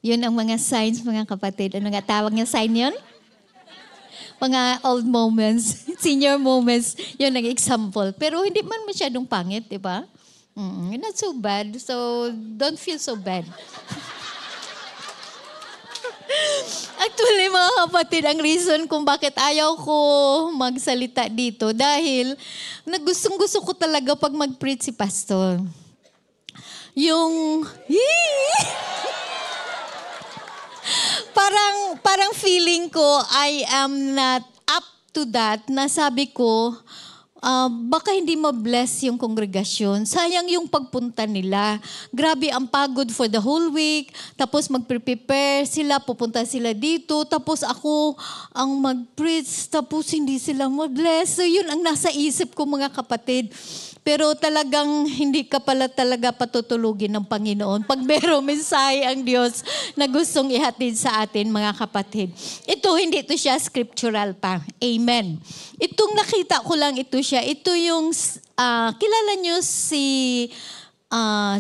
Yun ang mga signs, mga kapatid. Ano nga tawag niya sign yun? Mga old moments, senior moments, yun ang example. Pero hindi man masyadong pangit, di ba? Not so bad. So, don't feel so bad. Actually, mga kapatid, ang reason kung bakit ayaw ko magsalita dito dahil gustong-gusto ko talaga pag mag-preach si pastor. Yung parang feeling ko I am not up to that na sabi ko, baka hindi ma-bless yung kongregasyon. Sayang yung pagpunta nila. Grabe ang pagod for the whole week. Tapos mag-prepare sila, pupunta sila dito. Tapos ako ang mag-preach. Tapos hindi sila ma-bless. So yun ang nasa isip ko, mga kapatid. Pero talagang hindi ka pala talaga patutulugin ng Panginoon pag merong mensahe ang Diyos na gustong ihatid sa atin, mga kapatid. Ito, hindi ito siya scriptural pa. Amen. Itong nakita ko lang ito siya. Ito yung, kilala nyo si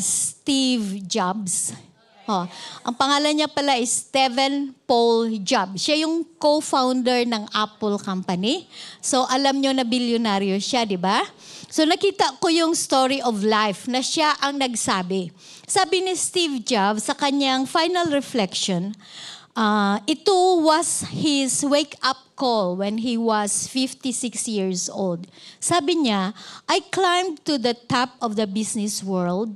Steve Jobs. Ang pangalan niya pala is Stephen Paul Jobs. Siya yung co-founder ng Apple Company. So alam nyo na bilyonaryo siya, di ba? So nakita ko yung story of life na siya ang nagsabi. Sabi ni Steve Jobs sa kanyang final reflection, ito was his wake-up call when he was 56 years old. Sabi niya, I climbed to the top of the business world.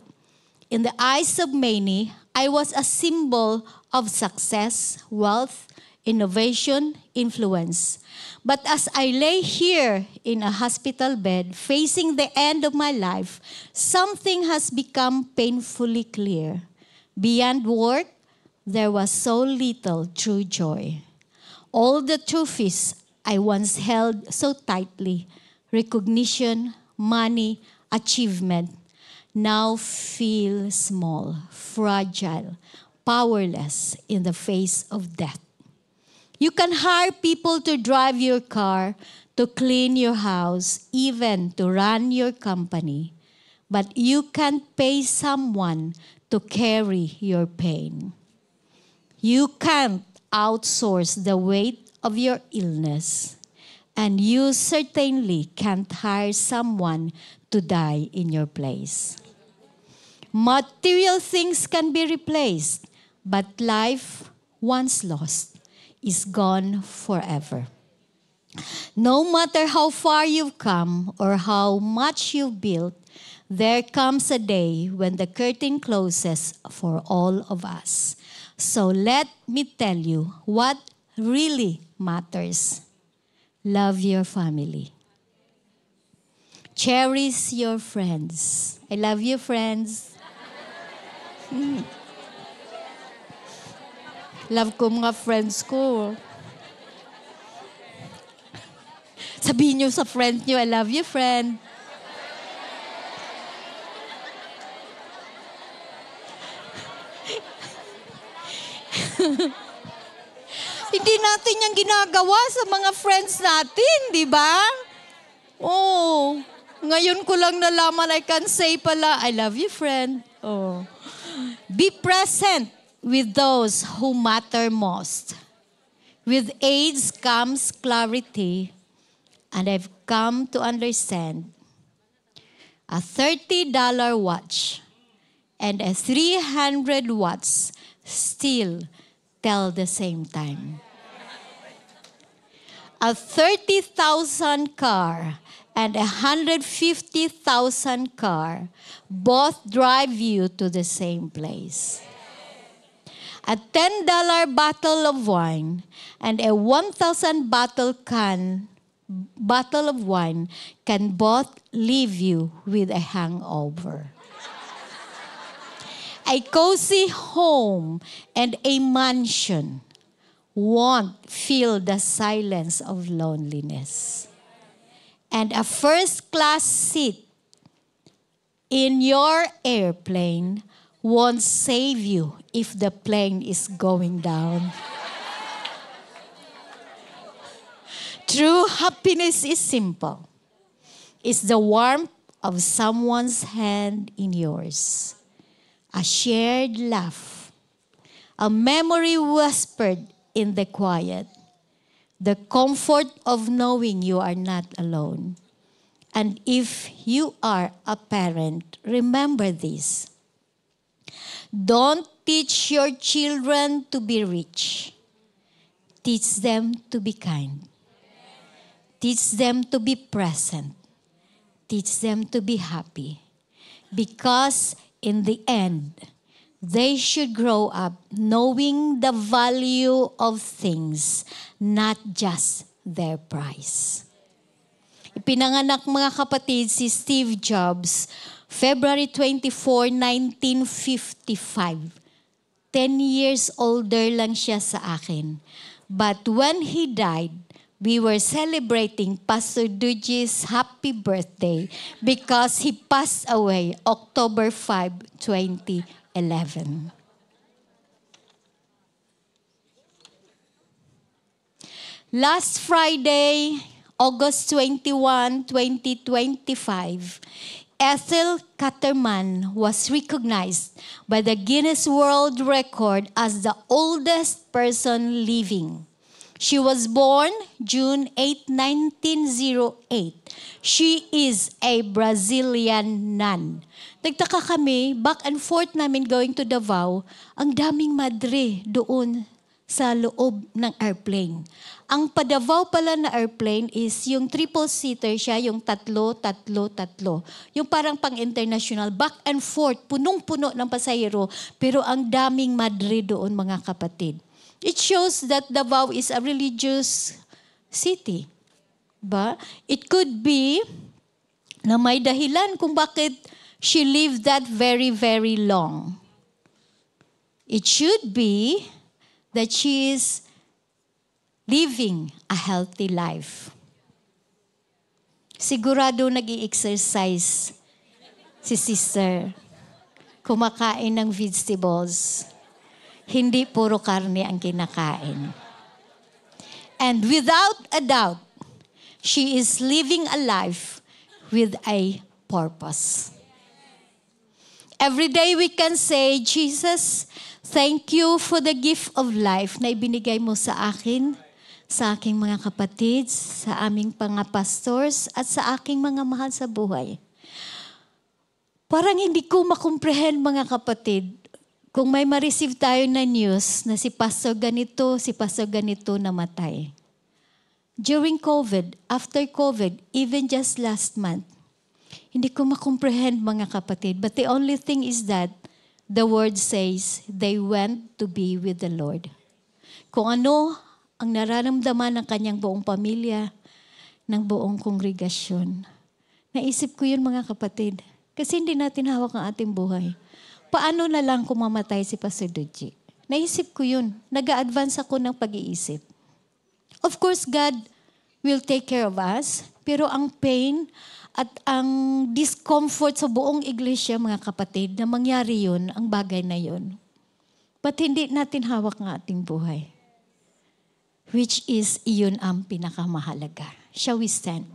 In the eyes of many, I was a symbol of success, wealth, innovation, influence. But as I lay here in a hospital bed, facing the end of my life, something has become painfully clear. Beyond work, there was so little true joy. All the trophies I once held so tightly, recognition, money, achievement, now feel small, fragile, powerless in the face of death. You can hire people to drive your car, to clean your house, even to run your company. But you can't pay someone to carry your pain. You can't outsource the weight of your illness. And you certainly can't hire someone to die in your place. Material things can be replaced, but life once lost is gone forever. No matter how far you've come or how much you've built, there comes a day when the curtain closes for all of us. So let me tell you what really matters. Love your family. Cherish your friends. I love you, friends. Love ko mga friends ko. Sabihin nyo sa friend nyo, I love you, friend. Hindi natin yung ginagawa sa mga friends natin, di ba? Oh, ngayon ko lang nalaman I can say pala, I love you, friend. Oh. Be present with those who matter most. With age comes clarity, and I've come to understand a $30 watch and a 300 watts still tell the same time. A 30,000 car and a 150,000 car both drive you to the same place. A $10 bottle of wine and a 1,000 bottle of wine can both leave you with a hangover. A cozy home and a mansion won't fill the silence of loneliness. And a first-class seat in your airplane won't save you if the plane is going down. True happiness is simple. It's the warmth of someone's hand in yours. A shared laugh, A memory whispered in the quiet. The comfort of knowing you are not alone. And if you are a parent, remember this. Don't teach your children to be rich. Teach them to be kind. Teach them to be present. Teach them to be happy. Because in the end, they should grow up knowing the value of things, not just their price. Ipinanganak mga kapatid si Steve Jobs, February 24, 1955. 10 years older lang siya sa akin. But when he died, we were celebrating Pastor Duji's happy birthday because he passed away October 5, 2011. Last Friday, August 21, 2025, Ethel Katterman was recognized by the Guinness World Record as the oldest person living. She was born June 8, 1908. She is a Brazilian nun. Nagtaka kami, back and forth namin going to Davao, ang daming madre doon sa loob ng airplane. Ang pa-Davao pala na airplane is yung triple-seater siya, yung tatlo. Yung parang pang-international, back and forth, punong-puno ng pasahero, pero ang daming madre doon mga kapatid. It shows that Davao is a religious city. Ba? It could be na may dahilan kung bakit she lived that very, very long. It should be that she is living a healthy life. Sigurado nag-i-exercise si sister. Kumakain ng vegetables. Hindi puro karne ang kinakain. And without a doubt, she is living a life with a purpose. Every day we can say, Jesus, thank you for the gift of life na ibinigay mo sa akin, sa aking mga kapatid, sa aming mga pastors, at sa aking mga mahal sa buhay. Parang hindi ko makomprehend mga kapatid, kung may ma-receive tayo na news na si pastor ganito namatay. During COVID, after COVID, even just last month, hindi ko makomprehend mga kapatid. But the only thing is that the word says they went to be with the Lord. Kung ano ang nararamdaman ng kanyang buong pamilya, ng buong kongregasyon. Naisip ko yun mga kapatid. Kasi hindi natin hawak ang ating buhay. Paano na lang kung mamatay si Pastor Duji? Naisip ko yun. Nag-a-advance ako ng pag-iisip. Of course, God will take care of us. Pero ang pain at ang discomfort sa buong iglesia, mga kapatid, na mangyari yun, ang bagay na yun. But hindi natin hawak ang ating buhay. Which is, iyon ang pinakamahalaga. Shall we stand?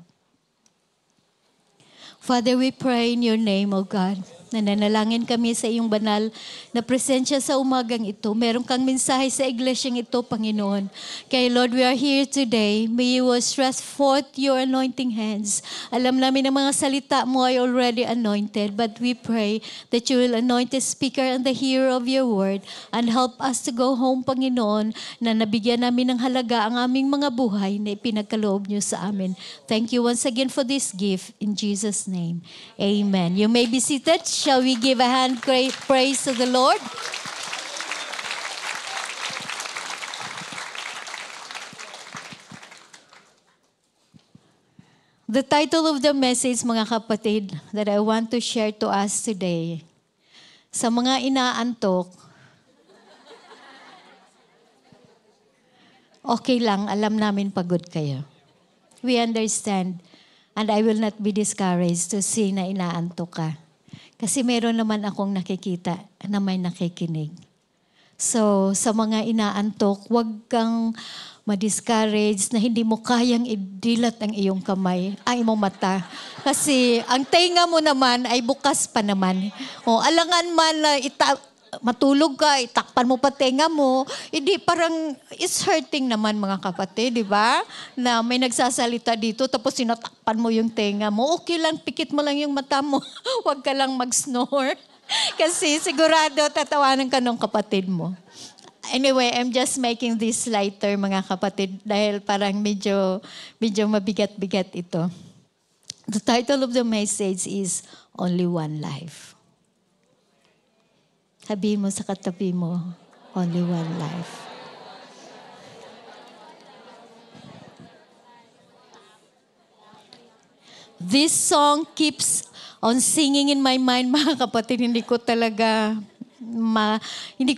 Father, we pray in your name, O God. Nananalangin kami sa iyong banal na presensya sa umagang ito. Meron kang mensahe sa iglesyang ito, Panginoon. Kaya Lord, we are here today. May you stretch forth your anointing hands. Alam namin ang mga salita mo ay already anointed, but we pray that you will anoint the speaker and the hearer of your word and help us to go home, Panginoon, na nabigyan namin ng halaga ang aming mga buhay na ipinagkaloob niyo sa amin. Thank you once again for this gift. In Jesus' name, amen. You may be seated. Shall we give a hand praise to the Lord? The title of the message, mga kapatid, that I want to share to us today, sa mga inaantok, okay lang, alam namin pagod kayo. We understand, and I will not be discouraged to see na inaantok ka. Kasi meron naman akong nakikita na may nakikinig. So, sa mga inaantok, huwag kang ma-discourage na hindi mo kayang idilat ang iyong kamay, ang iyong mata. Kasi ang tenga mo naman ay bukas pa naman. O, alangan man na matulog ka, itakpan mo pa tenga mo, hindi parang it's hurting naman mga kapatid, di ba? Na may nagsasalita dito tapos sinatakpan mo yung tenga mo. Okay lang, pikit mo lang yung mata mo. Huwag ka lang mag-snore. Kasi sigurado tatawanan ka ng kapatid mo. Anyway, I'm just making this lighter mga kapatid dahil parang medyo mabigat-bigat ito. The title of the message is Only One Life. Sabihin mo sa katabi mo, only one life. This song keeps on singing in my mind, mga kapatid. Hindi ko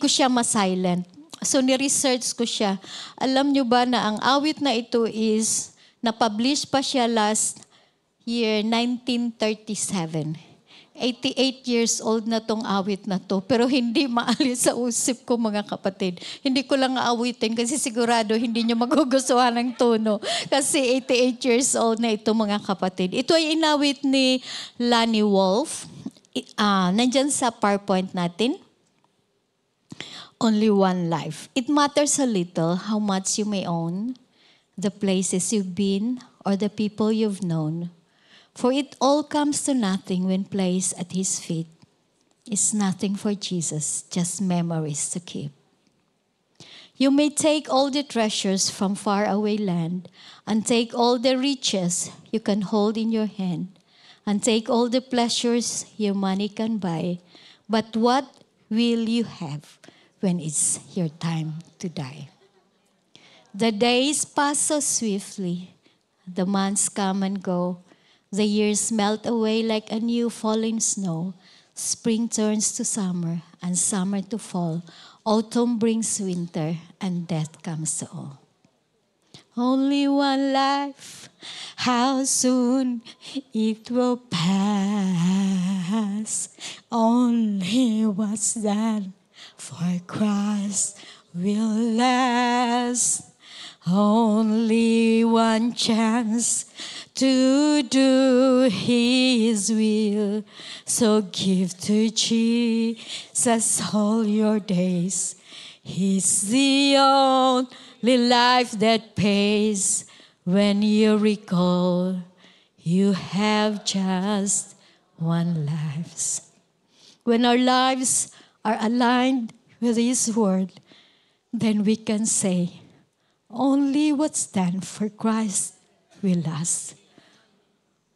siya ma-silent. So, ni-research ko siya. Alam nyo ba na ang awit na ito is, na-publish pa siya last year, 1937. 88 years old na tong awit na to. Pero hindi maalis sa usip ko mga kapatid. Hindi ko lang aawitin kasi sigurado hindi nyo magugustuhan ng tono. Kasi 88 years old na ito mga kapatid. Ito ay inawit ni Lonnie Wolf. Nandyan sa PowerPoint natin. Only one life. It matters a little how much you may own, the places you've been, or the people you've known. For it all comes to nothing when placed at His feet. It's nothing for Jesus, just memories to keep. You may take all the treasures from faraway land, and take all the riches you can hold in your hand, and take all the pleasures your money can buy. But what will you have when it's your time to die? The days pass so swiftly, the months come and go. The years melt away like a new falling snow. Spring turns to summer and summer to fall. Autumn brings winter and death comes to all. Only one life, how soon it will pass. Only what's done for Christ will last. Only one chance to do His will. So give to Jesus all your days. He's the only life that pays. When you recall, you have just one life. When our lives are aligned with His word, then we can say, only what's done for Christ will last.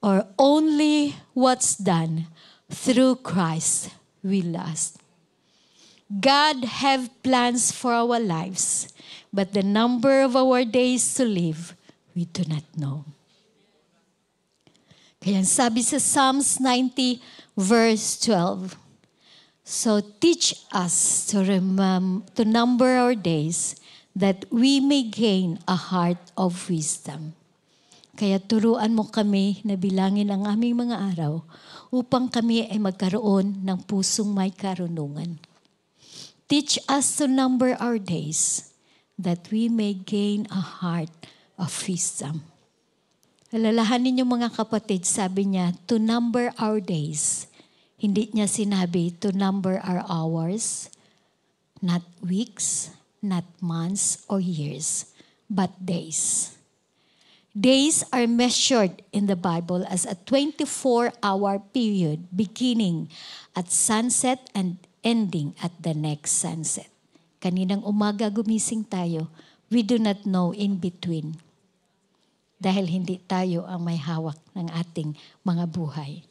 Or only what's done through Christ will last. God have plans for our lives, but the number of our days to live, we do not know. Kaya sabi sa Psalms 90 verse 12, so teach us to number our days, that we may gain a heart of wisdom. Kaya turuan mo kami na bilangin ang aming mga araw upang kami ay magkaroon ng pusong may karunungan. Teach us to number our days, that we may gain a heart of wisdom. Alalahanin niyo mga kapatid, sabi niya, to number our days. Hindi niya sinabi to number our hours, not weeks, not months or years, but days. Days are measured in the Bible as a 24-hour period beginning at sunset and ending at the next sunset. Kaninang umaga gumising tayo, we do not know in between. Dahil hindi tayo ang may hawak ng ating mga buhay.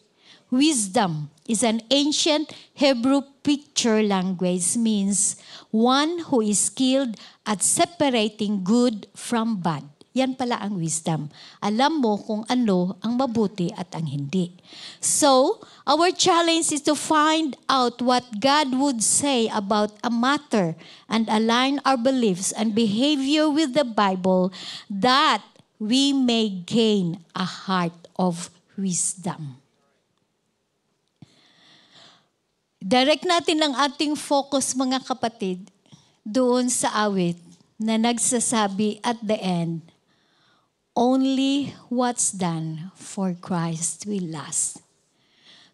Wisdom is an ancient Hebrew picture language, means one who is skilled at separating good from bad. Yan pala ang wisdom. Alam mo kung ano ang mabuti at ang hindi. So, our challenge is to find out what God would say about a matter and align our beliefs and behavior with the Bible that we may gain a heart of wisdom. Direct natin ang ating focus, mga kapatid, doon sa awit na nagsasabi at the end, only what's done for Christ will last.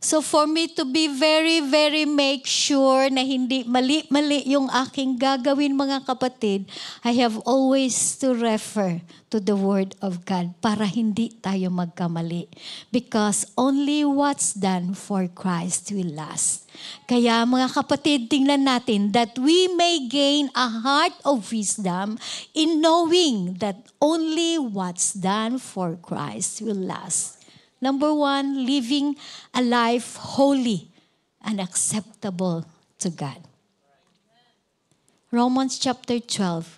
So for me to be very, very make sure na hindi mali-mali yung aking gagawin, mga kapatid, I have always to refer to the Word of God para hindi tayo magkamali. Because only what's done for Christ will last. Kaya mga kapatid, tingnan natin that we may gain a heart of wisdom in knowing that only what's done for Christ will last. Number 1, living a life holy and acceptable to God. Romans chapter 12.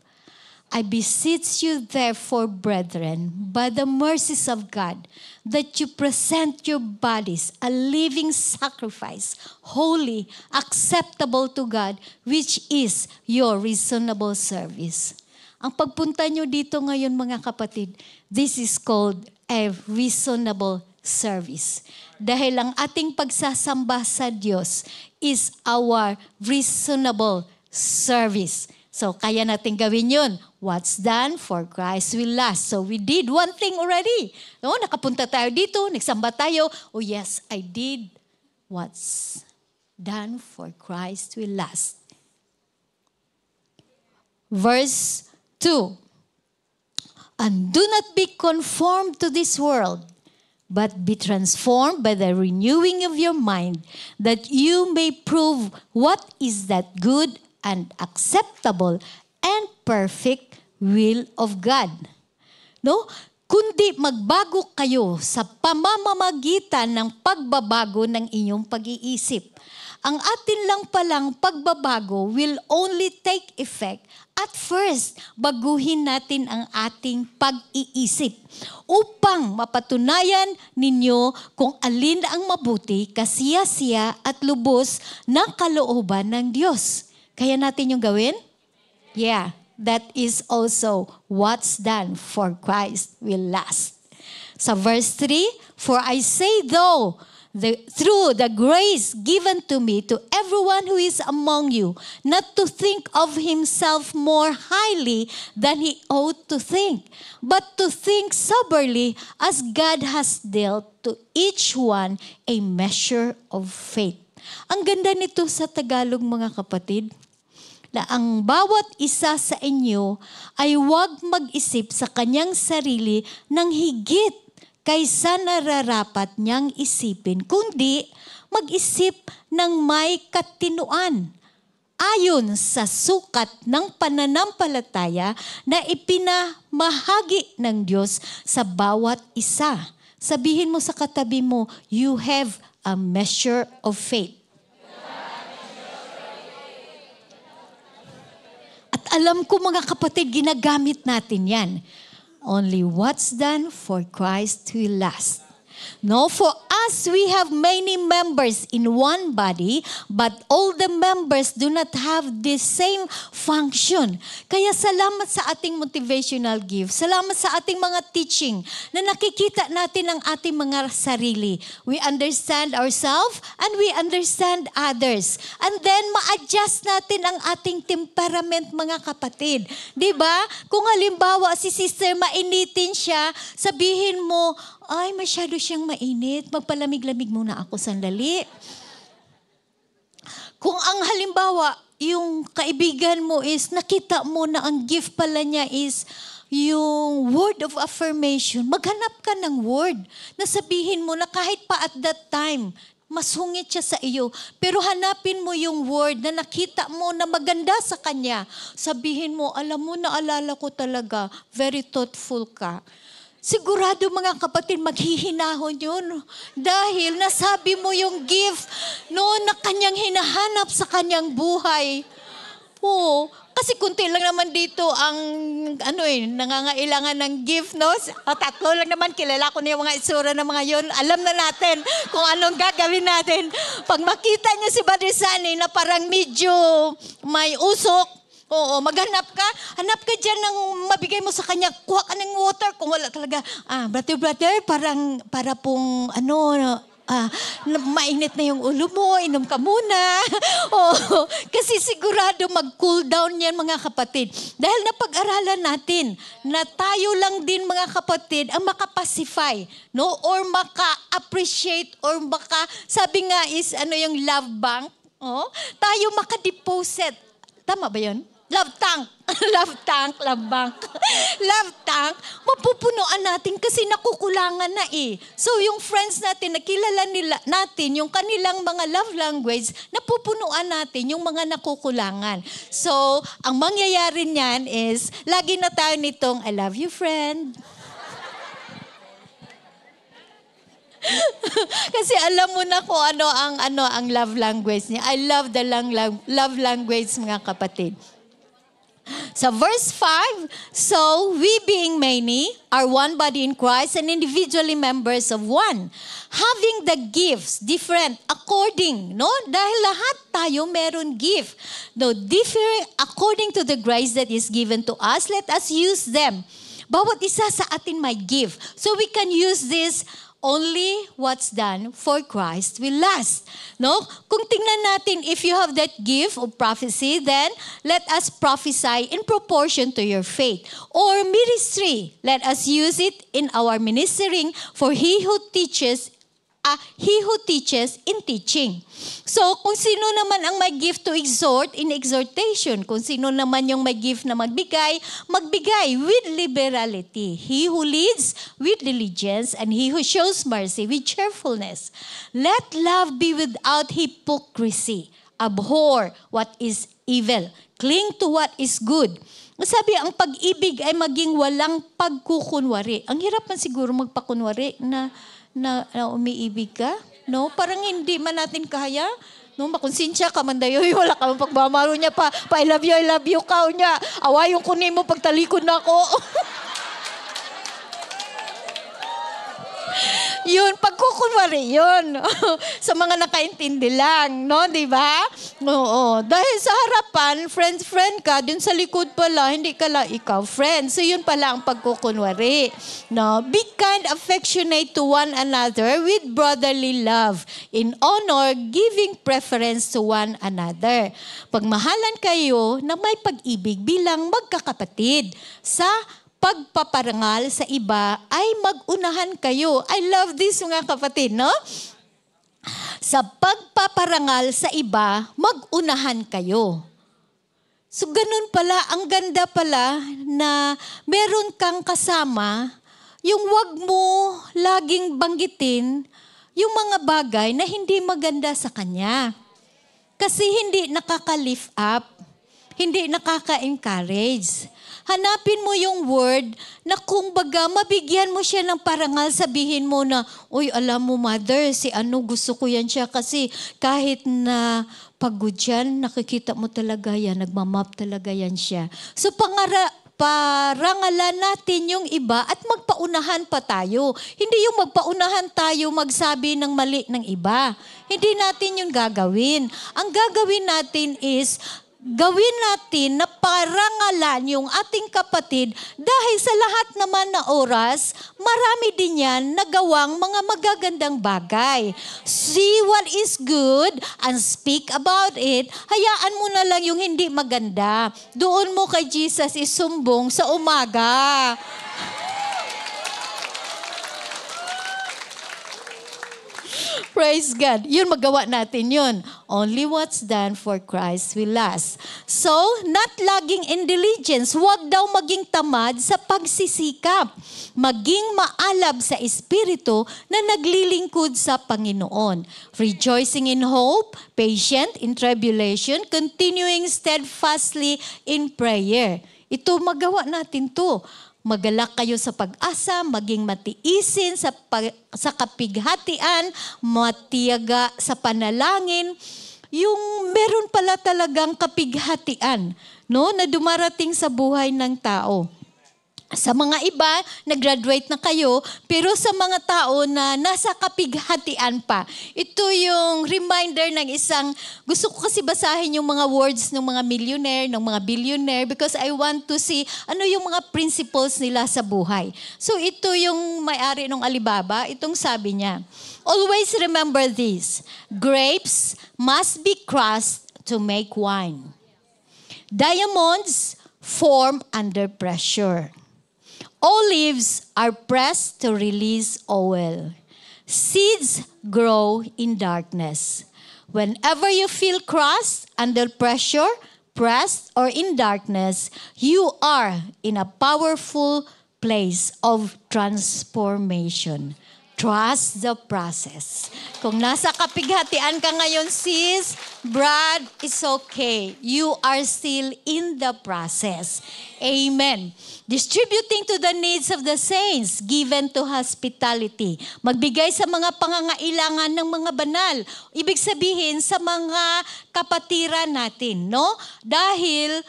I beseech you therefore, brethren, by the mercies of God, that you present your bodies a living sacrifice, holy, acceptable to God, which is your reasonable service. Ang pagpunta nyo dito ngayon, mga kapatid, this is called a reasonable service. Dahil ang ating pagsasamba sa Diyos is our reasonable service. So, kaya natin gawin yun. What's done for Christ will last. So, we did one thing already. No, nakapunta tayo dito, nagsamba tayo. Oh yes, I did what's done for Christ will last. Verse 2. And do not be conformed to this world, but be transformed by the renewing of your mind, that you may prove what is that good and acceptable and perfect will of God. No? Kundi magbago kayo sa pamamamagitan ng pagbabago ng inyong pag-iisip. Ang atin lang palang pagbabago will only take effect at first, baguhin natin ang ating pag-iisip upang mapatunayan ninyo kung alin ang mabuti, kasiyasiya at lubos ng kalooban ng Diyos. Kaya natin yung gawin? Yeah, that is also what's done for Christ will last. Sa verse 3, for I say though, through the grace given to me, to everyone who is among you, not to think of himself more highly than he ought to think, but to think soberly as God has dealt to each one a measure of faith. Ang ganda nito sa Tagalog, mga kapatid, na ang bawat isa sa inyo ay huwag mag-isip sa kanyang sarili ng higit kaysa nararapat niyang isipin, kundi mag-isip ng may katinuan ayon sa sukat ng pananampalataya na ipinamahagi ng Diyos sa bawat isa. Sabihin mo sa katabi mo, you have a measure of faith. At alam ko, mga kapatid, ginagamit natin yan. Only what's done for Christ will last. No, for us, we have many members in one body, but all the members do not have the same function. Kaya salamat sa ating motivational gift. Salamat sa ating mga teaching na nakikita natin ang ating mga sarili. We understand ourselves and we understand others. And then, ma-adjust natin ang ating temperament, mga kapatid. Diba? Kung halimbawa, si sister mainitin siya, sabihin mo, ay, masyado siyang mainit. Magpalamig-lamig muna ako sandali. Kung ang halimbawa, yung kaibigan mo is, nakita mo na ang gift pala niya is yung word of affirmation, maghanap ka ng word na sabihin mo na kahit pa at that time, masungit siya sa iyo. Pero hanapin mo yung word na nakita mo na maganda sa kanya. Sabihin mo, alam mo, naalala ko talaga, very thoughtful ka. Sigurado, mga kapatid, maghihinahon yun. Dahil nasabi mo yung gift noon na kanyang hinahanap sa kanyang buhay. Oo. Kasi kunti lang naman dito ang nangangailangan ng gift, no? Tatlo lang naman, kilala ko na yung mga itsura ng mga yon. Alam na natin kung anong gagawin natin. Pag makita niyo si Brother Sunny na parang medyo may usok, oo, maghanap ka. Hanap ka dyan ng mabigay mo sa kanya. Kuha ka ng water. Kung wala talaga, brother, para pong, Mainit na yung ulo mo, inom ka muna. Kasi sigurado mag-cool down yan mga kapatid. Dahil napag-aralan natin na tayo lang din mga kapatid ang makapacify, no? Or maka-appreciate or sabi nga is yung love bank. Tayo maka-deposit. Tama ba yun? Love tank. Love tank, love bank. Love tank, mapupunuan natin kasi nakukulangan na eh. So yung friends natin, nakilala natin yung kanilang mga love language, napupunuan natin yung mga nakukulangan. So, ang mangyayari niyan is, lagi na tayo nitong, I love you, friend. Kasi alam mo na kung ano ang love language niya. I love the love language mga kapatid. So verse 5, so we being many are one body in Christ and individually members of one. Having the gifts different according, no? Dahil lahat tayo meron gift. No, different according to the grace that is given to us, let us use them. Bawat isa sa atin may gift. So we can use this only what's done for Christ will last. No? Kung tingnan natin, if you have that gift of prophecy, then let us prophesy in proportion to your faith. Or ministry, let us use it in our ministering, for he who teaches in teaching. So, kung sino naman ang may gift to exhort, in exhortation. Kung sino naman yung may gift na magbigay with liberality. He who leads with diligence, and he who shows mercy with cheerfulness. Let love be without hypocrisy. Abhor what is evil. Cling to what is good. Sabi, ang pag-ibig ay maging walang pagkukunwari. Ang hirap man siguro magpakunwari na umiibig ka, no? Parang hindi man natin kaya, no? Makonsensya ka man dayo, wala ka mong pagmamaro niya pa I love you ka, niya. Awayon ko nimo pagtalikod na ako. Yun, pagkukunwari yun. Sa mga nakaintindi lang, no? Di ba? Oo. Dahil sa harapan, friend ka, dun sa likod pala, hindi ka lang ikaw, friend. So yun pala ang pagkukunwari. No? Be kind, affectionate to one another with brotherly love. In honor, giving preference to one another. Pagmahalan kayo na may pag-ibig bilang magkakapatid. Sa pagpaparangal sa iba ay mag-unahan kayo. I love this mga kapatid, no? Sa pagpaparangal sa iba, mag-unahan kayo. So ganun pala, ang ganda pala na meron kang kasama, yung wag mo laging banggitin yung mga bagay na hindi maganda sa kanya. Kasi hindi nakaka-lift up, hindi nakaka-encourage. Hanapin mo yung word na kung baga mabigyan mo siya ng parangal, sabihin mo na, uy, alam mo mother, gusto ko yan siya kasi kahit na pagod yan, nakikita mo talaga yan, nagmamap talaga yan siya. So parangalan natin yung iba at magpaunahan pa tayo. Hindi yung magpaunahan tayo magsabi ng mali ng iba. Hindi natin yung gagawin. Ang gagawin natin is, gawin natin na parangalan yung ating kapatid dahil sa lahat naman na oras, marami din yan nagawang mga magagandang bagay. See what is good and speak about it. Hayaan mo na lang yung hindi maganda. Doon mo kay Jesus isumbong sa umaga. Praise God. Yun, magawa natin yun. Only what's done for Christ will last. So, not laging in diligence. Huwag daw maging tamad sa pagsisikap. Maging maalab sa espiritu na naglilingkod sa Panginoon. Rejoicing in hope, patient in tribulation, continuing steadfastly in prayer. Ito, magawa natin to. Magalak kayo sa pag-asa, maging matiisin sa kapighatian, matiyaga sa panalangin. Yung meron pala talagang kapighatian, no, na dumarating sa buhay ng tao. Sa mga iba, nag-graduate na kayo, pero sa mga tao na nasa kapighatian pa, ito yung reminder ng isang, gusto ko kasi basahin yung mga words ng mga millionaire, ng mga billionaire, because I want to see ano yung mga principles nila sa buhay. So ito yung may-ari ng Alibaba, itong sabi niya, always remember this, grapes must be crushed to make wine. Diamonds form under pressure. Olives are pressed to release oil. Seeds grow in darkness. Whenever you feel crushed, under pressure, pressed, or in darkness, you are in a powerful place of transformation. Trust the process. Kung nasa kapighatian ka ngayon, sis, Brad, it's okay. You are still in the process. Amen. Distributing to the needs of the saints, given to hospitality. Magbigay sa mga pangangailangan ng mga banal. Ibig sabihin, sa mga kapatiran natin, no? Dahil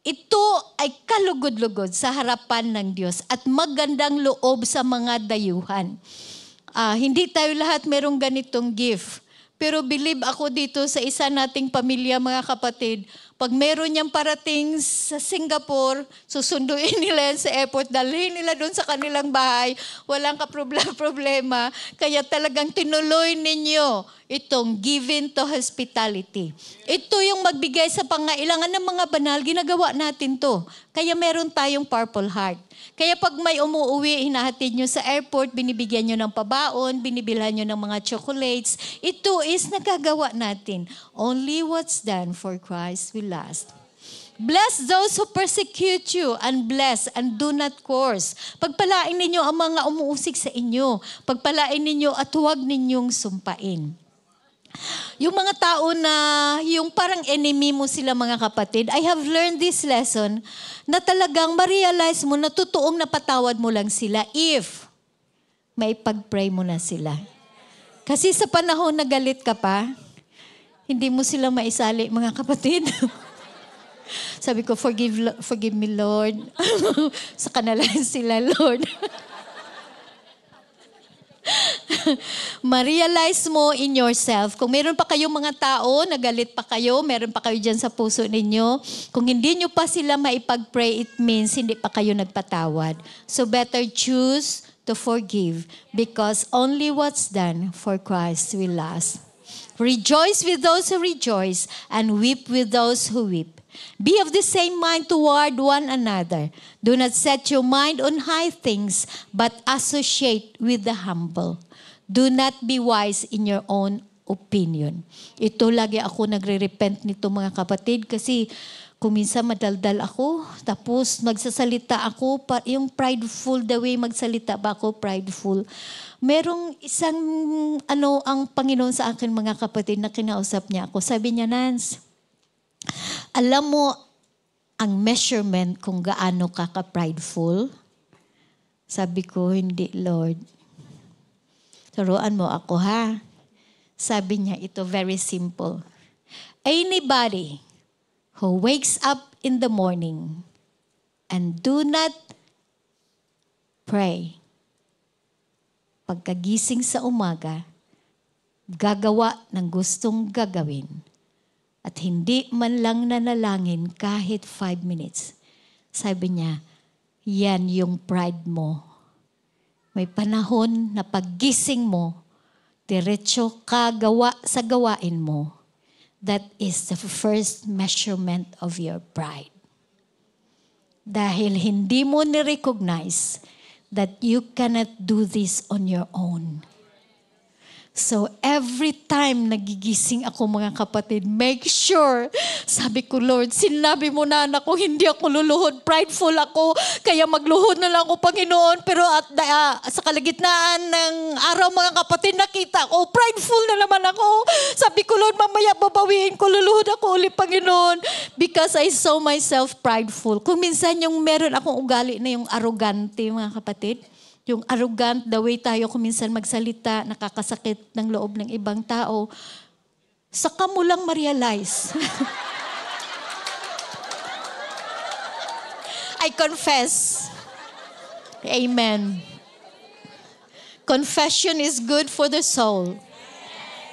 ito ay kalugod-lugod sa harapan ng Diyos at magandang loob sa mga dayuhan. Hindi tayo lahat merong ganitong gift. Pero believe ako dito sa isa nating pamilya, mga kapatid, pag meron niyang parating sa Singapore, susunduin nila yan sa airport, dalhin nila doon sa kanilang bahay, walang problema. Kaya talagang tinuloy ninyo itong giving to hospitality. Ito yung magbigay sa pangailangan ng mga banal, ginagawa natin to. Kaya meron tayong Purple Heart. Kaya pag may umuuwi, hinahatid nyo sa airport, binibigyan nyo ng pabaon, binibilhan nyo ng mga chocolates. Ito is nagagawa natin. Only what's done for Christ will last. Bless those who persecute you, and bless and do not curse. Pagpalain ninyo ang mga umuusig sa inyo. Pagpalain ninyo at huwag ninyong sumpain. Yung mga tao na, yung parang enemy mo sila, mga kapatid, I have learned this lesson na talagang ma-realize mo na totoong napatawad mo lang sila if may pag-pray mo na sila. Kasi sa panahon na galit ka pa, hindi mo sila maisali, mga kapatid. Sabi ko, forgive me, Lord. Sa kanila sila, Lord. Ma-realize mo in yourself, kung meron pa kayong mga tao, nagalit pa kayo, meron pa kayo dyan sa puso ninyo, kung hindi nyo pa sila maipag-pray, it means hindi pa kayo nagpatawad. So better choose to forgive because only what's done for Christ will last. Rejoice with those who rejoice and weep with those who weep. Be of the same mind toward one another. Do not set your mind on high things, but associate with the humble. Do not be wise in your own opinion. Ito lagi ako nagre-repent nito, mga kapatid, kasi kung minsan madaldal ako, tapos magsasalita ako, yung prideful, the way magsalita ba ako, prideful. Merong isang, ang Panginoon sa akin, mga kapatid, na kinausap niya ako. Sabi niya, Nance, alam mo ang measurement kung gaano ka ka-prideful? Sabi ko, hindi, Lord. Turuan mo ako, ha? Sabi niya, ito very simple. Anybody who wakes up in the morning and do not pray, pagkagising sa umaga, gagawa ng gustong gagawin, at hindi man lang nanalangin kahit 5 minutes. Sabi niya, yan yung pride mo. May panahon na paggising mo, diretso ka gawa sa gawain mo. That is the first measurement of your pride. Dahil hindi mo ni-recognize that you cannot do this on your own. So every time nagigising ako, mga kapatid, make sure, sabi ko, Lord, sinabi mo na ako, hindi ako luluhod, prideful ako, kaya magluhod na lang ako, Panginoon. Pero sa kalagitnaan ng araw, mga kapatid, nakita ko, prideful na naman ako. Sabi ko, Lord, mamaya babawiin ko, luluhod ako ulit, Panginoon. Because I saw myself prideful. Kung minsan yung meron akong ugali na yung arrogante, mga kapatid, yung arrogant, the way tayo kuminsan magsalita, nakakasakit ng loob ng ibang tao, saka mo lang ma-realize. I confess. Amen. Confession is good for the soul.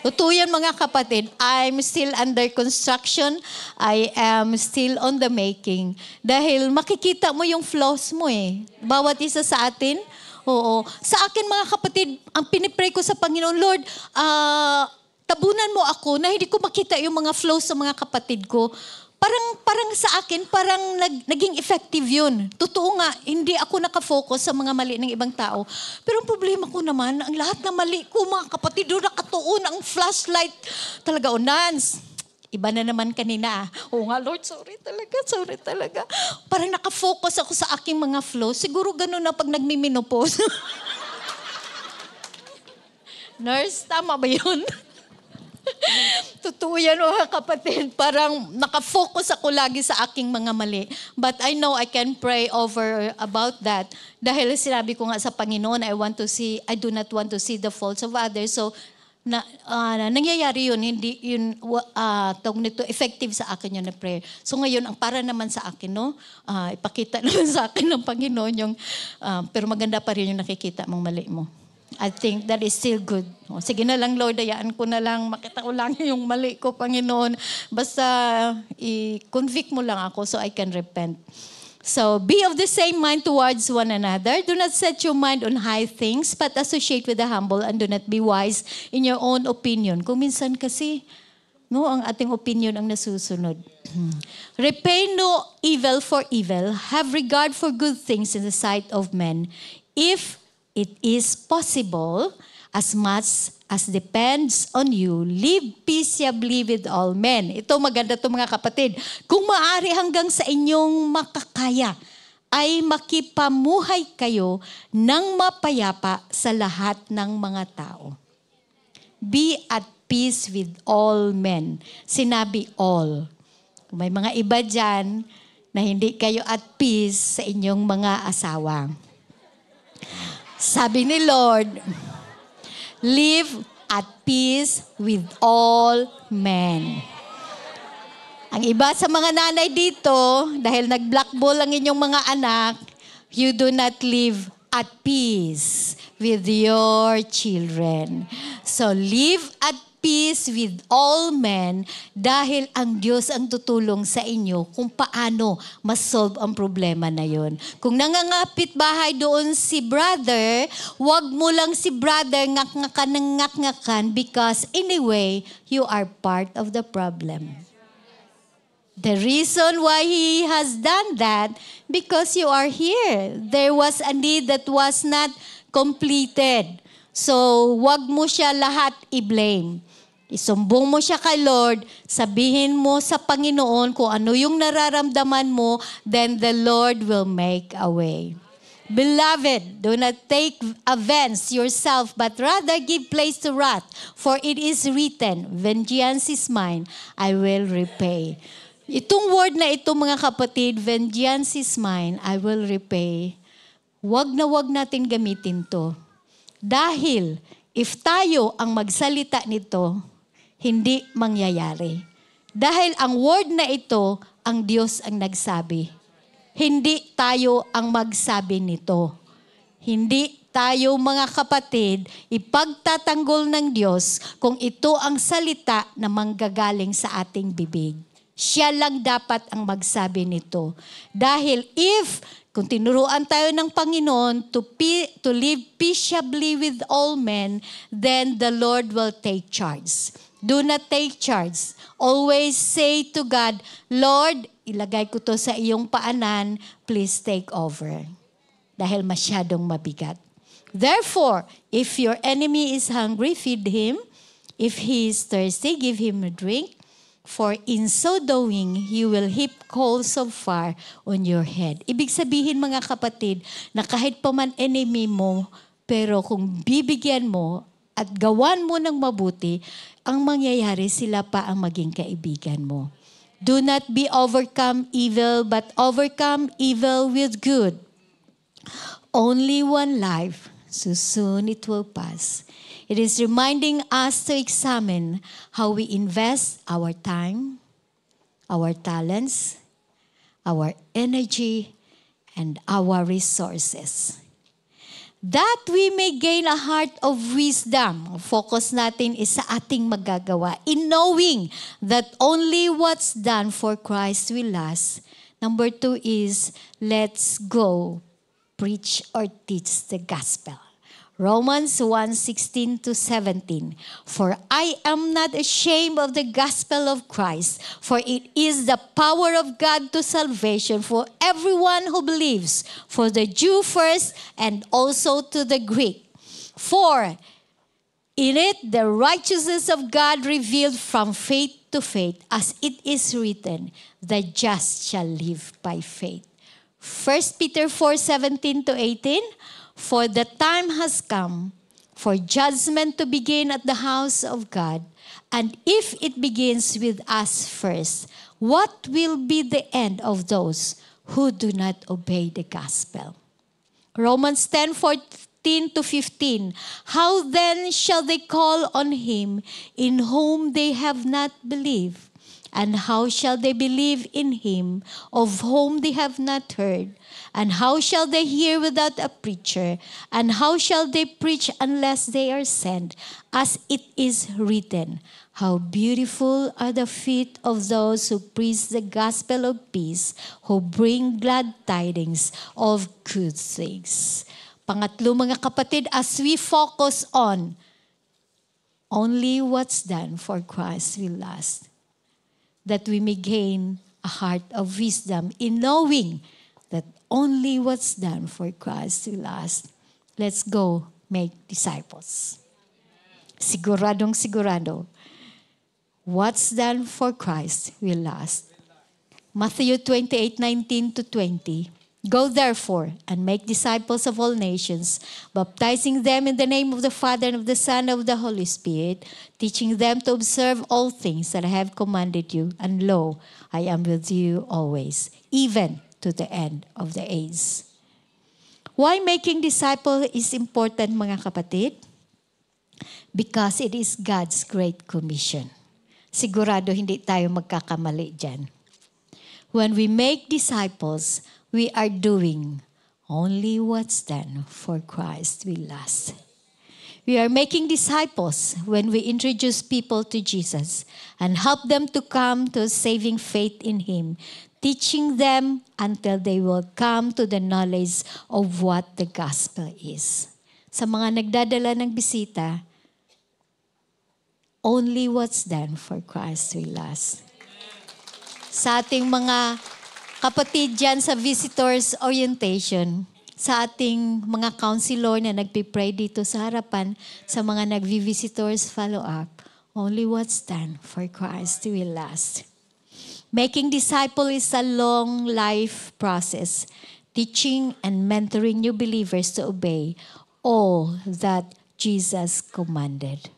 Totoo yan mga kapatid. I'm still under construction. I am still on the making. Dahil makikita mo yung flaws mo eh. Bawat isa sa atin. Oo. Sa akin mga kapatid, ang pinipray ko sa Panginoon, Lord, tabunan mo ako na hindi ko makita yung mga flaws sa mga kapatid ko. Parang sa akin, naging effective yun. Totoo nga, hindi ako nakafocus sa mga mali ng ibang tao. Pero ang problema ko naman, ang lahat na mali ko, mga kapatid, doon nakatuon ang flashlight. Talaga, Nans, iba na naman kanina. Oo nga, Lord, sorry talaga. Parang nakafocus ako sa aking mga flaws. Siguro ganun na pag nagmiminopause. Nurse, tama ba yun? Totoo yan mga kapatid. Parang nakafocus ako lagi sa aking mga mali. But I know I can pray over about that. Dahil sinabi ko nga sa Panginoon, I do not want to see the faults of others. So, nangyayari yun. Hindi yun, nito, effective sa akin yun na prayer. So ngayon, ang para naman sa akin, no? Ipakita naman sa akin ng Panginoon yung, pero maganda pa rin yung nakikita mong mali mo. I think that is still good. Sige na lang, Lord, dayaan ko na lang, makita ko lang yung mali ko, Panginoon. Basta i-convict mo lang ako so I can repent. So, be of the same mind towards one another. Do not set your mind on high things, but associate with the humble and do not be wise in your own opinion. Kung minsan kasi, no, ang ating opinion ang nasusunod. Repay no evil for evil. Have regard for good things in the sight of men. If it is possible, as much as depends on you, live peaceably with all men. Ito maganda to mga kapatid. Kung maaari hanggang sa inyong makakaya, ay makipamuhay kayo ng mapayapa sa lahat ng mga tao. Be at peace with all men. Sinabi all. May mga iba dyan na hindi kayo at peace sa inyong mga asawa. Sabi ni Lord, live at peace with all men. Ang iba sa mga nanay dito, dahil nag-black ball ang inyong mga anak, you do not live at peace with your children. So live at peace with all men dahil ang Diyos ang tutulong sa inyo kung paano ma-solve ang problema na yon. Kung nangangapit bahay doon si brother, wag mo lang si brother ngak-ngakan because anyway, you are part of the problem. The reason why He has done that, because you are here. There was a need that was not completed. So, wag mo siya lahat i-blame. Isumbong mo siya kay Lord, sabihin mo sa Panginoon kung ano yung nararamdaman mo, then the Lord will make a way. Beloved, do not take offense yourself, but rather give place to wrath. For it is written, vengeance is mine, I will repay. Itong word na ito mga kapatid, vengeance is mine, I will repay. Wag na wag natin gamitin to. Dahil if tayo ang magsalita nito, hindi mangyayari. Dahil ang word na ito, ang Diyos ang nagsabi. Hindi tayo ang magsabi nito. Hindi tayo mga kapatid, ipagtatanggol ng Diyos kung ito ang salita na manggagaling sa ating bibig. Siya lang dapat ang magsabi nito. Dahil kung tinuruan tayo ng Panginoon to live peaceably with all men, then the Lord will take charge. Do not take charge. Always say to God, Lord, ilagay ko to sa iyong paanan, please take over. Dahil masyadong mabigat. Therefore, if your enemy is hungry, feed him. If he is thirsty, give him a drink. For in so doing, you will heap coals of fire on your head. Ibig sabihin mga kapatid, na kahit pa man enemy mo, pero kung bibigyan mo at gawan mo ng mabuti, ang mangyayari sila pa ang maging kaibigan mo. Do not be overcome evil, but overcome evil with good. Only one life, so soon it will pass. It is reminding us to examine how we invest our time, our talents, our energy, and our resources. that we may gain a heart of wisdom. Ang focus natin is sa ating magagawa. In knowing that only what's done for Christ will last. Number 2 is, let's go preach or teach the gospel. Romans 1:16-17. For I am not ashamed of the gospel of Christ, for it is the power of God to salvation for everyone who believes, for the Jew first and also to the Greek. For in it the righteousness of God revealed from faith to faith, as it is written, the just shall live by faith. 1 Peter 4:17-18. For the time has come for judgment to begin at the house of God. And if it begins with us first, what will be the end of those who do not obey the gospel? Romans 10:14-15. How then shall they call on him in whom they have not believed? And how shall they believe in him of whom they have not heard? And how shall they hear without a preacher? And how shall they preach unless they are sent? As it is written, how beautiful are the feet of those who preach the gospel of peace, who bring glad tidings of good things. Pangatlo, mga kapatid, as we focus on only what's done for Christ will last, that we may gain a heart of wisdom in knowing that only what's done for Christ will last. Let's go make disciples. Siguradong sigurado, what's done for Christ will last. Matthew 28:19-20. Go therefore and make disciples of all nations, baptizing them in the name of the Father and of the Son and of the Holy Spirit, teaching them to observe all things that I have commanded you. And lo, I am with you always, even to the end of the age. Why making disciples is important, mga kapatid? Because it is God's great commission. Sigurado hindi tayo magkakamali dyan. When we make disciples, we are doing only what's done for Christ will last. We are making disciples when we introduce people to Jesus and help them to come to saving faith in Him, teaching them until they will come to the knowledge of what the gospel is. Sa mga nagdadala ng bisita, only what's done for Christ will last. Sa ating mga kapatid dyan sa visitors orientation, sa ating mga counselor na nagpipray dito sa harapan, sa mga nagvi-visitors follow-up, only what's done for Christ will last. Making disciple is a long life process, teaching and mentoring new believers to obey all that Jesus commanded.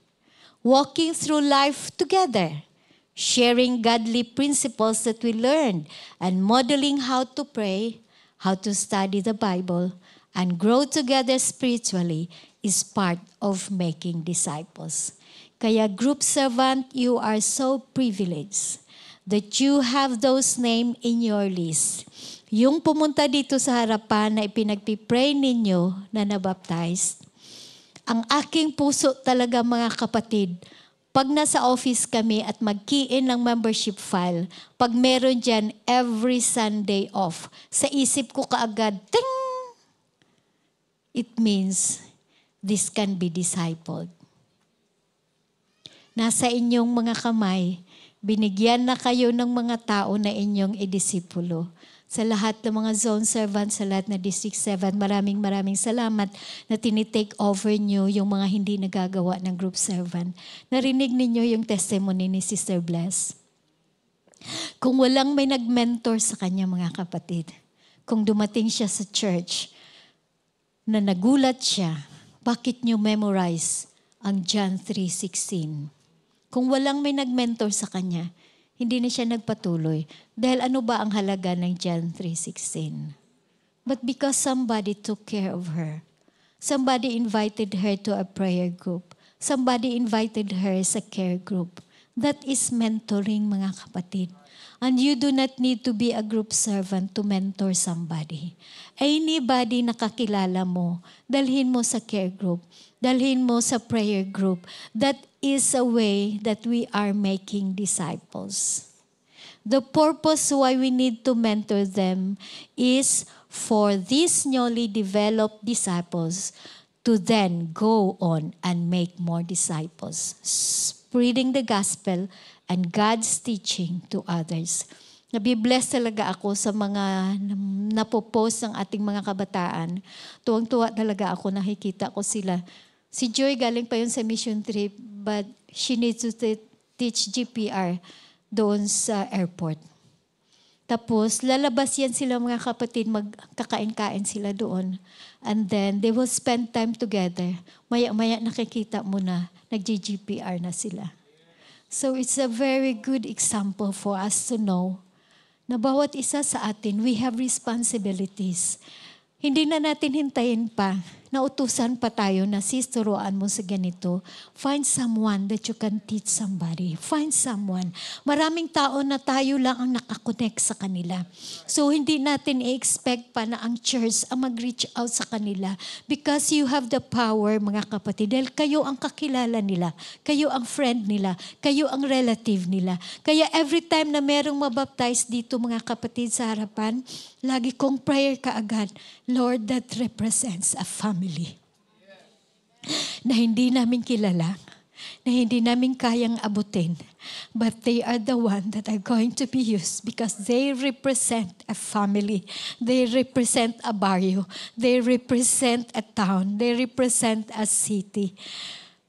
Walking through life together, sharing godly principles that we learned, and modeling how to pray, how to study the Bible, and grow together spiritually is part of making disciples. Kaya group servant, you are so privileged that you have those names in your list. Yung pumunta dito sa harapan na ipinagpipray ninyo na nabaptized, ang aking puso talaga, mga kapatid, pag nasa office kami at mag-key-in ng membership file, pag meron dyan every Sunday off, sa isip ko kaagad, ting! It means this can be discipled. Nasa inyong mga kamay, binigyan na kayo ng mga tao na inyong idisipulo. Sa lahat ng mga zone servants, sa lahat na District 7, maraming salamat na tinitake over nyo yung mga hindi nagagawa ng group servant. Narinig ninyo yung testimony ni Sister Bless. Kung walang may nag-mentor sa kanya, mga kapatid, kung dumating siya sa church, na nagulat siya, bakit nyo memorize ang John 3:16? Kung walang may nag-mentor sa kanya, hindi na siya nagpatuloy. Dahil ano ba ang halaga ng John 3:16? But because somebody took care of her. Somebody invited her to a prayer group. Somebody invited her sa care group. That is mentoring, mga kapatid. And you do not need to be a group servant to mentor somebody. Anybody na kakilala mo, dalhin mo sa care group, dalhin mo sa prayer group. That is a way that we are making disciples. The purpose why we need to mentor them is for these newly developed disciples to then go on and make more disciples, spreading the gospel and God's teaching to others. Nabibless talaga ako sa mga napopost ng ating mga kabataan. Tuwang-tuwa talaga ako, nakikita ko sila. Si Joy galing pa yun sa mission trip, but she needs to teach GPR doon sa airport. Tapos, lalabas yan sila mga kapatid, magkakain-kain sila doon. And then, they will spend time together. Maya-maya nakikita mo na, nag-GPR na sila. So, it's a very good example for us to know na bawat isa sa atin, we have responsibilities. Hindi na natin hintayin pa. Nautusan pa tayo na turuan mo sa ganito. Find someone that you can teach somebody. Find someone. Maraming tao na tayo lang ang nakakonect sa kanila. So hindi natin i-expect pa na ang church ang mag-reach out sa kanila because you have the power, mga kapatid. Dahil kayo ang kakilala nila. Kayo ang friend nila. Kayo ang relative nila. Kaya every time na merong mabaptize dito, mga kapatid, sa harapan, lagi kong prayer kaagad, Lord, that represents a family na hindi namin kilala, na hindi namin kayang abutin, but they are the one that are going to be used because they represent a family. They represent a barrio. They represent a town. They represent a city.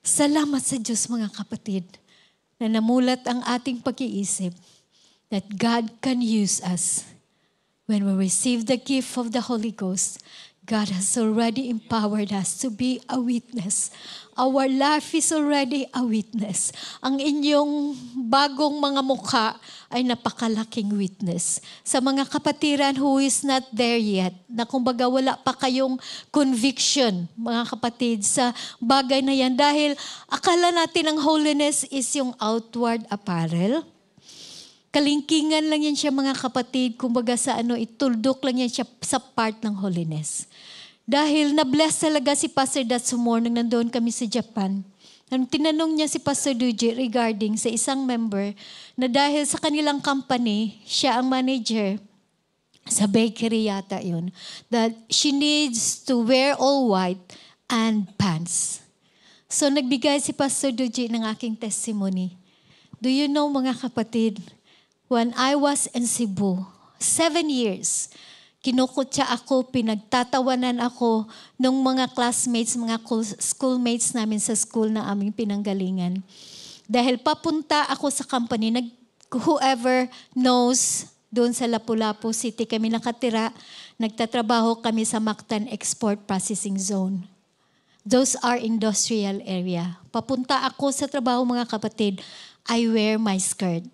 Salamat sa Diyos, mga kapatid, na namulat ang ating pag-iisip that God can use us. When we receive the gift of the Holy Ghost, God has already empowered us to be a witness. Our life is already a witness. Ang inyong bagong mga mukha ay napakalaking witness. Sa mga kapatiran who is not there yet, na kumbaga wala pa kayong conviction, mga kapatid, sa bagay na yan. Dahil akala natin ang holiness is yung outward apparel. Kalingkingan lang yan siya, mga kapatid, kumbaga sa ituldok lang yan siya sa part ng holiness. Dahil na-bless talaga si Pastor Datsumor nung nandoon kami sa Japan. Nung tinanong niya si Pastor Duji regarding sa isang member na dahil sa kanilang company, siya ang manager, sa bakery yata yun, that she needs to wear all white and pants. So nagbigay si Pastor Duji ng aking testimony. Do you know, mga kapatid, when I was in Cebu, 7 years, kinukutya ako, pinagtatawanan ako ng mga classmates, mga schoolmates namin sa school na aming pinanggalingan. Dahil papunta ako sa company, whoever knows, doon sa Lapu-Lapu City kami nakatira, nagtatrabaho kami sa Mactan Export Processing Zone. Those are industrial area. Papunta ako sa trabaho, mga kapatid, I wear my skirt.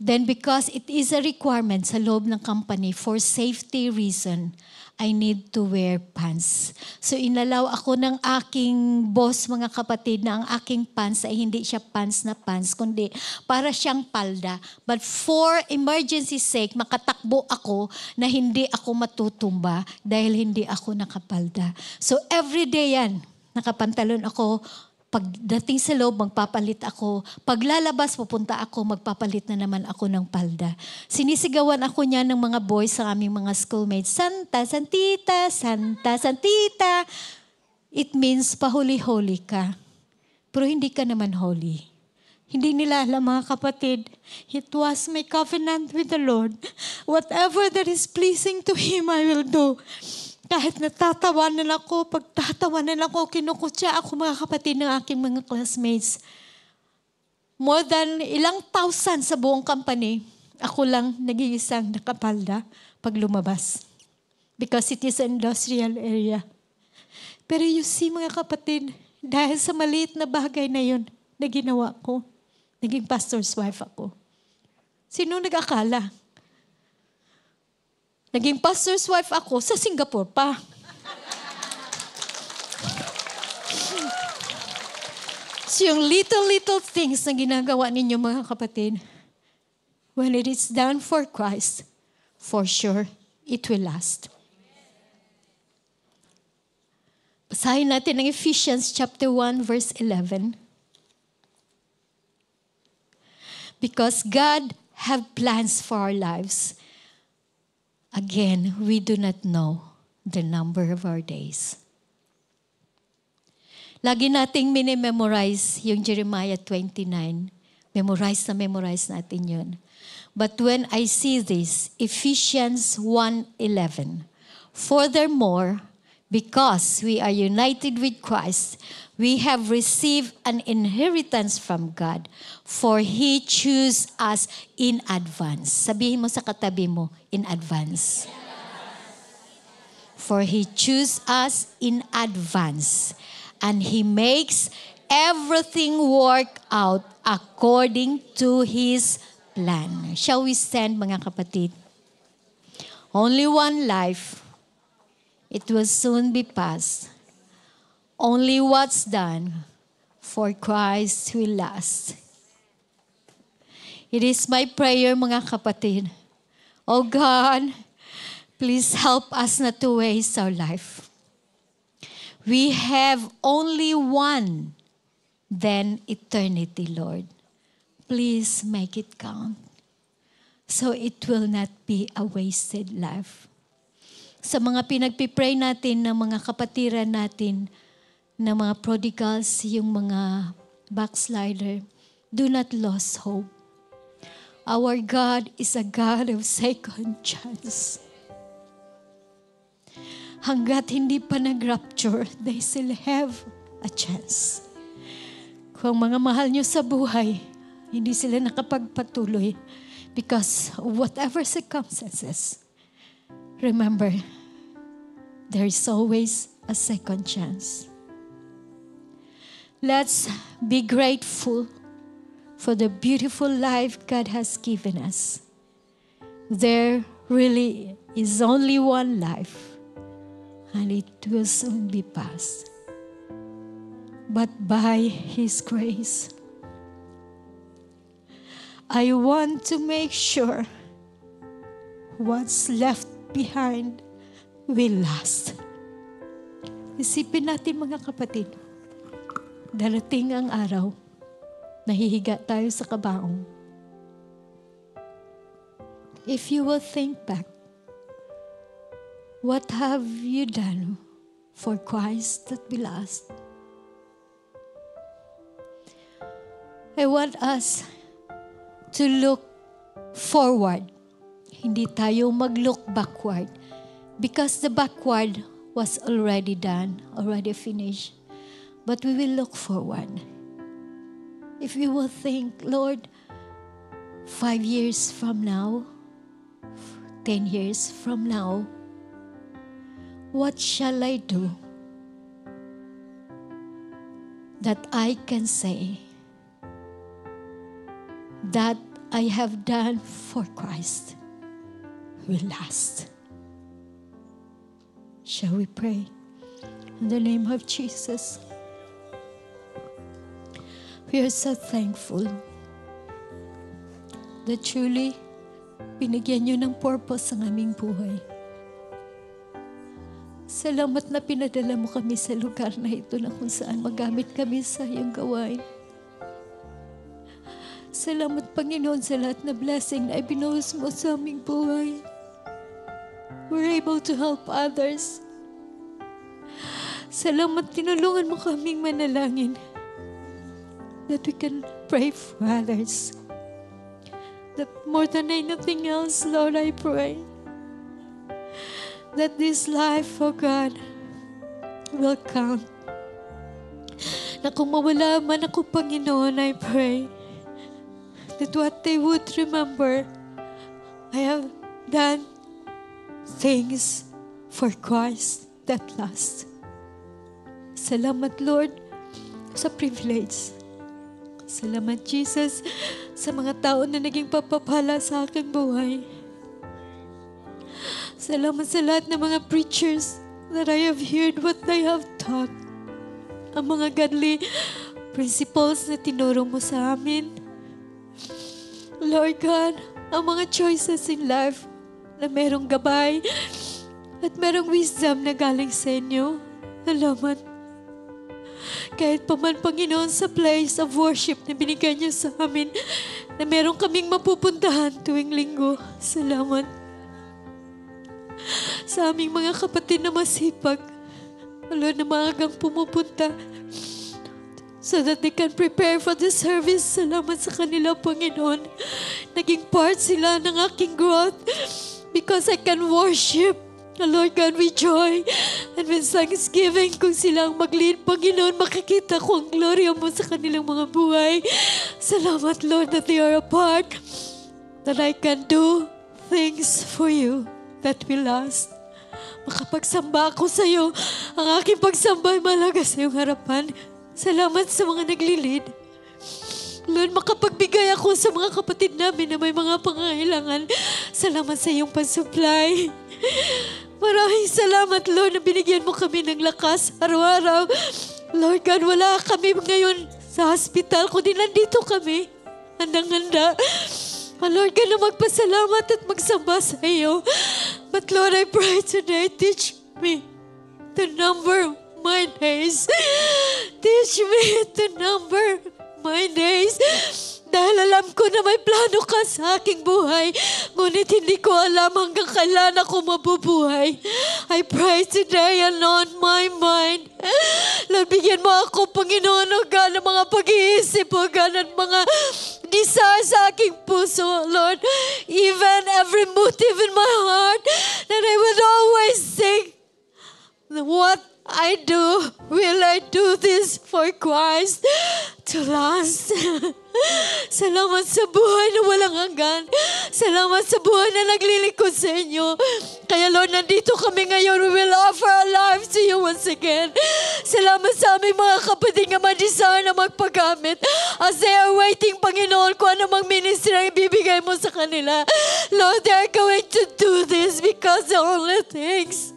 Then because it is a requirement sa loob ng company for safety reason, I need to wear pants. So inalaw ako ng aking boss, mga kapatid, na ang aking pants ay hindi siya pants na pants, kundi para siyang palda. But for emergency sake, makatakbo ako na hindi ako matutumba dahil hindi ako nakapalda. So every day yan, nakapantalon ako. Pagdating sa loob, magpapalit ako. Paglalabas, pupunta ako, magpapalit na naman ako ng palda. Sinisigawan ako niya ng mga boys sa aming mga schoolmates. Santa, Santita, Santa, Santita. It means pahuli-holi ka. Pero hindi ka naman holy. Hindi nila alam, mga kapatid, it was my covenant with the Lord. Whatever that is pleasing to Him, I will do. Kahit natatawanan ako, pagtatawanan ako, kinukutya ako, mga kapatid, ng aking mga classmates. More than ilang thousand sa buong company, ako lang nag-iisang nakapalda pag lumabas. Because it is an industrial area. Pero you see, mga kapatid, dahil sa maliit na bagay na yun na ginawa ko, naging pastor's wife ako. Sino nag-akala? Naging pastor's wife ako sa Singapore pa. So yung little things na ginagawa ninyo, mga kapatid, when it is done for Christ, for sure, it will last. Basahin natin ang Ephesians chapter 1, verse 11. Because God have plans for our lives. Again, we do not know the number of our days. Lagi nating minimemorize yung Jeremiah 29. Memorize natin yun. But when I see this, Ephesians 1:11, furthermore, because we are united with Christ, we have received an inheritance from God, for He chose us in advance. Sabihin mo sa katabi mo, in advance. For He chose us in advance, and He makes everything work out according to His plan. Shall we stand, mga kapatid? Only one life. It will soon be past. Only what's done for Christ will last. It is my prayer, mga kapatid. Oh God, please help us not to waste our life. We have only one, then eternity, Lord. Please make it count, so it will not be a wasted life. Sa mga pinagpipray natin ng mga kapatiran natin, ng mga prodigals, yung mga backslider, do not lose hope. Our God is a God of second chance. Hanggat hindi pa nag-rapture, they still have a chance. Kung mga mahal nyo sa buhay, hindi sila nakapagpatuloy because of whatever circumstances, remember, there is always a second chance. Let's be grateful for the beautiful life God has given us. There really is only one life, and it will soon be past. But by His grace, I want to make sure what's left behind will last. Isipin natin, mga kapatid, darating ang araw, nahihiga tayo sa kabaong. If you will think back, what have you done for Christ that will last? I want us to look forward. Hindi tayo mag-look backward. Because the backward was already done, already finished. But we will look forward. If we will think, Lord, 5 years from now, 10 years from now, what shall I do that I can say that I have done for Christ will last? Shall we pray? In the name of Jesus, we are so thankful that truly binigyan niyo ng purpose ang aming buhay. Salamat na pinadala mo kami sa lugar na ito na kung saan magamit kami sa iyong gawain. Salamat, Panginoon, sa lahat na blessing na ibinuhos mo sa aming buhay. We're able to help others. Salamat, tinulungan mo kaming manalangin that we can pray for others. That more than anything else, Lord, I pray that this life, oh God, will count. Na kung mawala man ako, Panginoon, I pray that what they would remember, I have done things for Christ that last. Salamat, Lord, sa privilege. Salamat, Jesus, sa mga tao na naging papapala sa aking buhay. Salamat sa lahat ng mga preachers that I have heard what they have taught. Ang mga godly principles na tinuro mo sa amin. Lord God, ang mga choices in life na merong gabay at merong wisdom na galing sa inyo. Salamat. Kahit pa man, Panginoon, sa place of worship na binigay niyo sa amin, na meron kaming mapupuntahan tuwing linggo. Salamat. Sa aming mga kapatid na masipag, Lord, na maagang pumupunta so that they can prepare for the service. Salamat sa kanila, Panginoon. Naging part sila ng aking growth because I can worship. Lord God, with joy and with thanksgiving, kung silang mag-lead, Panginoon, makikita ko ang gloria mo sa kanilang mga buhay. Salamat, Lord, that they are a part, that I can do things for you that will last. Makapagsamba ako sa iyo. Ang aking pagsamba ay malaga sa iyong harapan. Salamat sa mga nagli-lead. Lord, makapagbigay ako sa mga kapatid namin na may mga pangangailangan. Salamat sa iyong pag-supply. Maraming salamat, Lord, na binigyan mo kami ng lakas araw-araw. Lord God, wala kami ngayon sa hospital, kundi nandito kami. Handang-handa. Lord God, na magpasalamat at magsamba sa iyo. But Lord, I pray today, teach me to number my days. Teach me to number my days. Dahil alam ko na may plano ka sa aking buhay, ngunit hindi ko alam hanggang kailan ako mabubuhay. I pray today, anoint my mind. Lord, bigyan mo ako, Panginoon, o God, ng mga pag-iisip, o God, at mga desire sa aking puso, Lord. Even every motive in my heart, that I would always think, what I do, will I do this for Christ to last? Salamat sa buhay na walang hanggan. Salamat sa buhay na naglilingkod sa inyo. Kaya Lord, nandito kami ngayon. We will offer our lives to you once again. Salamat sa aming mga kapatid na ma-desire na magpagamit as they are waiting, Panginoon, kung ano mang ministry na ibibigay mo sa kanila. Lord, they are going to do this because the only things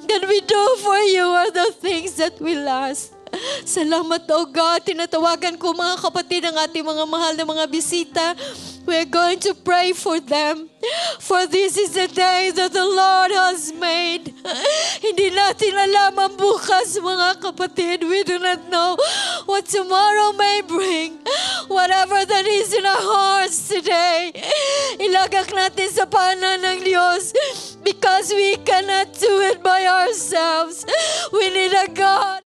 that we do for you are the things that will last. Salamat, O God. Tinatawagan ko mga kapatid ang ating mga mahal na mga bisita. We're going to pray for them. For this is the day that the Lord has made. Hindi natin alam ang bukas, mga kapatid. We do not know what tomorrow may bring. Whatever that is in our hearts today, ilagak natin sa paanan ng Diyos because we cannot do it by ourselves. We need a God